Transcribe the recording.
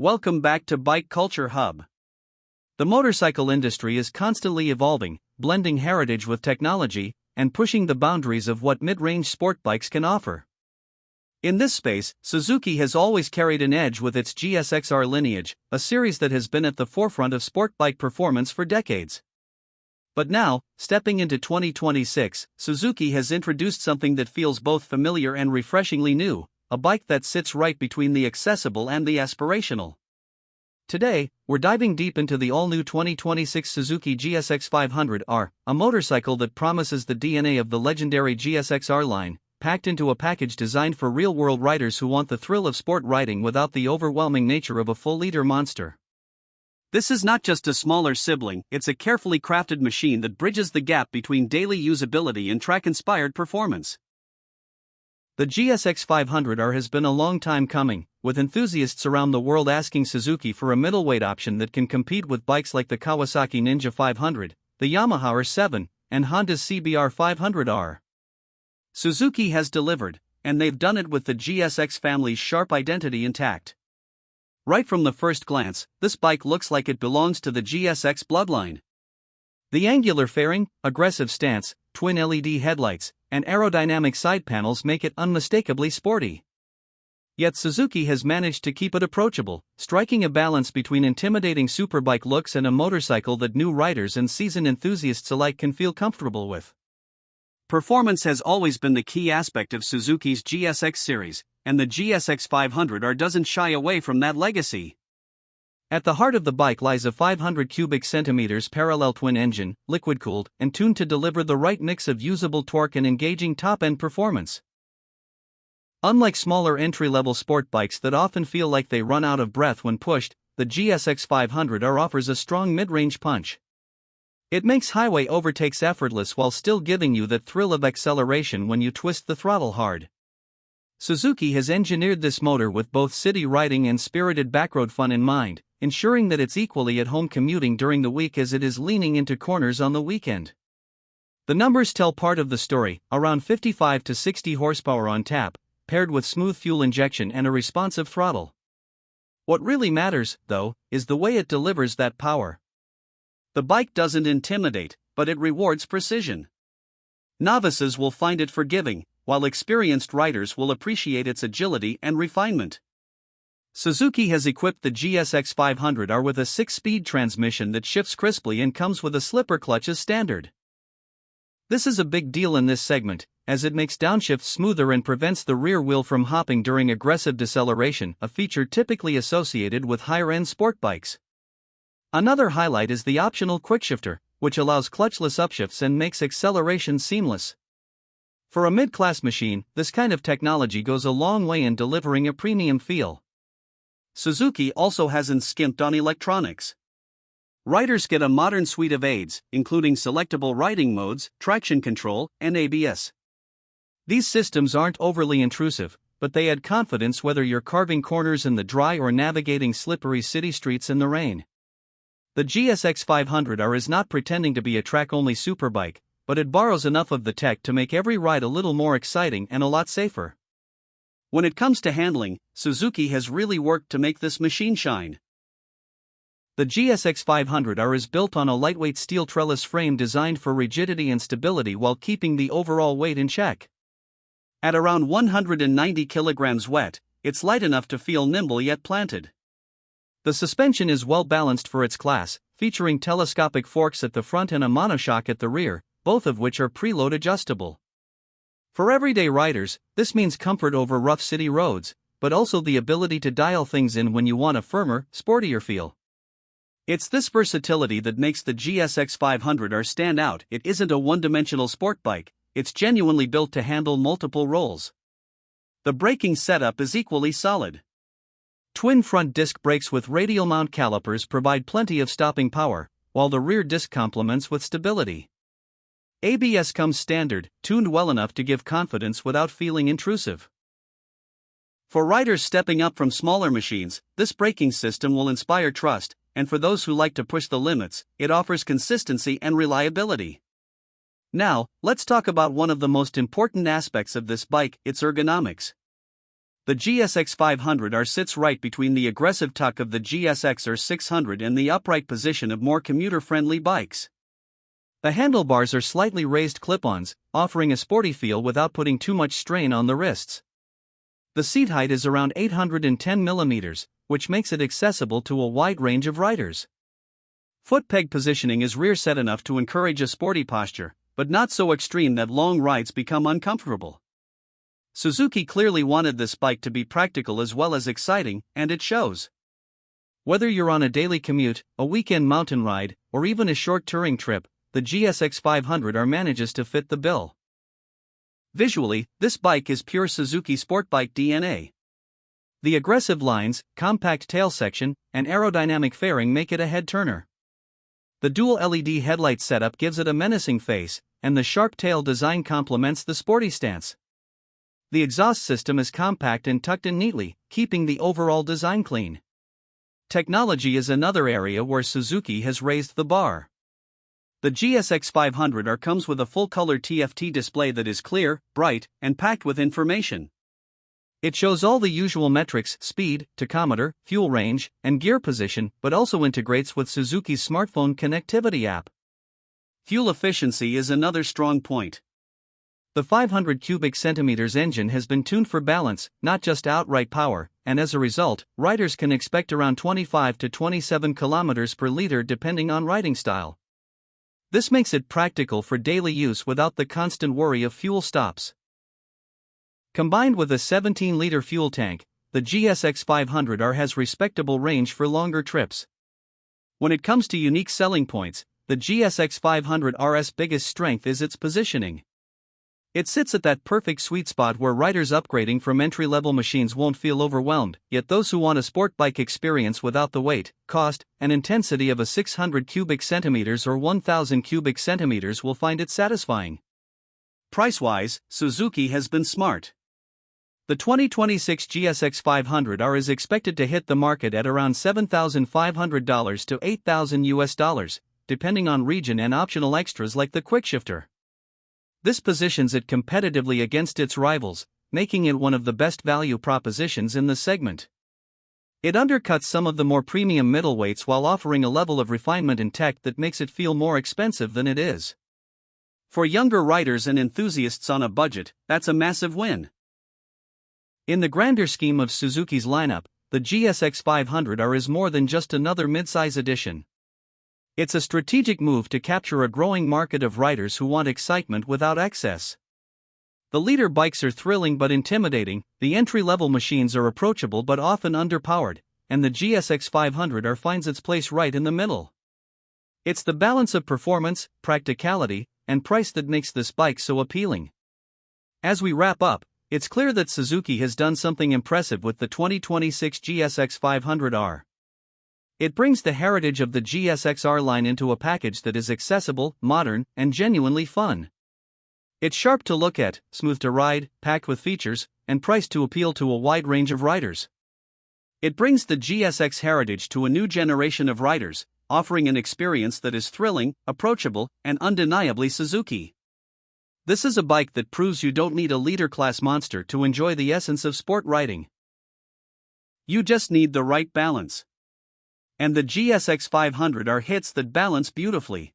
Welcome back to Bike Culture Hub. The motorcycle industry is constantly evolving, blending heritage with technology, and pushing the boundaries of what mid-range sport bikes can offer. In this space, Suzuki has always carried an edge with its GSX-R lineage, a series that has been at the forefront of sport bike performance for decades. But now, stepping into 2026, Suzuki has introduced something that feels both familiar and refreshingly new, a bike that sits right between the accessible and the aspirational. Today, we're diving deep into the all-new 2026 Suzuki GSX-500R, a motorcycle that promises the DNA of the legendary GSX-R line, packed into a package designed for real-world riders who want the thrill of sport riding without the overwhelming nature of a full-liter monster. This is not just a smaller sibling, it's a carefully crafted machine that bridges the gap between daily usability and track-inspired performance. The GSX-500R has been a long time coming, with enthusiasts around the world asking Suzuki for a middleweight option that can compete with bikes like the Kawasaki Ninja 500, the Yamaha R7, and Honda's CBR 500R. Suzuki has delivered, and they've done it with the GSX family's sharp identity intact. Right from the first glance, this bike looks like it belongs to the GSX bloodline. The angular fairing, aggressive stance, twin LED headlights, and aerodynamic side panels make it unmistakably sporty. Yet Suzuki has managed to keep it approachable, striking a balance between intimidating superbike looks and a motorcycle that new riders and seasoned enthusiasts alike can feel comfortable with. Performance has always been the key aspect of Suzuki's GSX series, and the GSX-500R doesn't shy away from that legacy. At the heart of the bike lies a 500 cubic centimeters parallel twin engine, liquid-cooled, and tuned to deliver the right mix of usable torque and engaging top-end performance. Unlike smaller entry-level sport bikes that often feel like they run out of breath when pushed, the GSX-500R offers a strong mid-range punch. It makes highway overtakes effortless while still giving you that thrill of acceleration when you twist the throttle hard. Suzuki has engineered this motor with both city riding and spirited backroad fun in mind, ensuring that it's equally at home commuting during the week as it is leaning into corners on the weekend. The numbers tell part of the story, around 55 to 60 horsepower on tap, paired with smooth fuel injection and a responsive throttle. What really matters, though, is the way it delivers that power. The bike doesn't intimidate, but it rewards precision. Novices will find it forgiving, while experienced riders will appreciate its agility and refinement. Suzuki has equipped the GSX-500R with a 6-speed transmission that shifts crisply and comes with a slipper clutch as standard. This is a big deal in this segment, as it makes downshifts smoother and prevents the rear wheel from hopping during aggressive deceleration, a feature typically associated with higher-end sport bikes. Another highlight is the optional quickshifter, which allows clutchless upshifts and makes acceleration seamless. For a mid-class machine, this kind of technology goes a long way in delivering a premium feel. Suzuki also hasn't skimped on electronics. Riders get a modern suite of aids, including selectable riding modes, traction control, and ABS. These systems aren't overly intrusive, but they add confidence whether you're carving corners in the dry or navigating slippery city streets in the rain. The GSX-500R is not pretending to be a track-only superbike, but it borrows enough of the tech to make every ride a little more exciting and a lot safer. When it comes to handling, Suzuki has really worked to make this machine shine. The GSX-500R is built on a lightweight steel trellis frame designed for rigidity and stability while keeping the overall weight in check. At around 190 kilograms wet, it's light enough to feel nimble yet planted. The suspension is well balanced for its class, featuring telescopic forks at the front and a monoshock at the rear, both of which are preload adjustable. For everyday riders, this means comfort over rough city roads, but also the ability to dial things in when you want a firmer, sportier feel. It's this versatility that makes the GSX-500R stand out. It isn't a one-dimensional sport bike, it's genuinely built to handle multiple roles. The braking setup is equally solid. Twin front disc brakes with radial mount calipers provide plenty of stopping power, while the rear disc complements with stability. ABS comes standard, tuned well enough to give confidence without feeling intrusive. For riders stepping up from smaller machines, this braking system will inspire trust, and for those who like to push the limits, it offers consistency and reliability. Now, let's talk about one of the most important aspects of this bike, its ergonomics. The GSX-500R sits right between the aggressive tuck of the GSX-R 600 and the upright position of more commuter-friendly bikes. The handlebars are slightly raised clip-ons, offering a sporty feel without putting too much strain on the wrists. The seat height is around 810 mm, which makes it accessible to a wide range of riders. Foot peg positioning is rear set enough to encourage a sporty posture, but not so extreme that long rides become uncomfortable. Suzuki clearly wanted this bike to be practical as well as exciting, and it shows. Whether you're on a daily commute, a weekend mountain ride, or even a short touring trip, the GSX-500R manages to fit the bill. Visually, this bike is pure Suzuki Sportbike DNA. The aggressive lines, compact tail section, and aerodynamic fairing make it a head-turner. The dual LED headlight setup gives it a menacing face, and the sharp tail design complements the sporty stance. The exhaust system is compact and tucked in neatly, keeping the overall design clean. Technology is another area where Suzuki has raised the bar. The GSX-500R comes with a full-color TFT display that is clear, bright, and packed with information. It shows all the usual metrics: speed, tachometer, fuel range, and gear position, but also integrates with Suzuki's smartphone connectivity app. Fuel efficiency is another strong point. The 500 cubic centimeters engine has been tuned for balance, not just outright power, and as a result, riders can expect around 25 to 27 kilometers per liter depending on riding style. This makes it practical for daily use without the constant worry of fuel stops. Combined with a 17-liter fuel tank, the GSX-500R has respectable range for longer trips. When it comes to unique selling points, the GSX-500R's biggest strength is its positioning. It sits at that perfect sweet spot where riders upgrading from entry-level machines won't feel overwhelmed, yet those who want a sport bike experience without the weight, cost, and intensity of a 600 cubic centimeters or 1000 cubic centimeters will find it satisfying. Price-wise, Suzuki has been smart. The 2026 GSX-500R is expected to hit the market at around $7,500 to $8,000, depending on region and optional extras like the quickshifter. This positions it competitively against its rivals, making it one of the best value propositions in the segment. It undercuts some of the more premium middleweights while offering a level of refinement in tech that makes it feel more expensive than it is. For younger riders and enthusiasts on a budget, that's a massive win. In the grander scheme of Suzuki's lineup, the GSX-500R is more than just another midsize addition. It's a strategic move to capture a growing market of riders who want excitement without excess. The leader bikes are thrilling but intimidating, the entry-level machines are approachable but often underpowered, and the GSX-500R finds its place right in the middle. It's the balance of performance, practicality, and price that makes this bike so appealing. As we wrap up, it's clear that Suzuki has done something impressive with the 2026 GSX-500R. It brings the heritage of the GSX-R line into a package that is accessible, modern, and genuinely fun. It's sharp to look at, smooth to ride, packed with features, and priced to appeal to a wide range of riders. It brings the GSX heritage to a new generation of riders, offering an experience that is thrilling, approachable, and undeniably Suzuki. This is a bike that proves you don't need a leader-class monster to enjoy the essence of sport riding. You just need the right balance. And the GSX-500R hits that balance beautifully.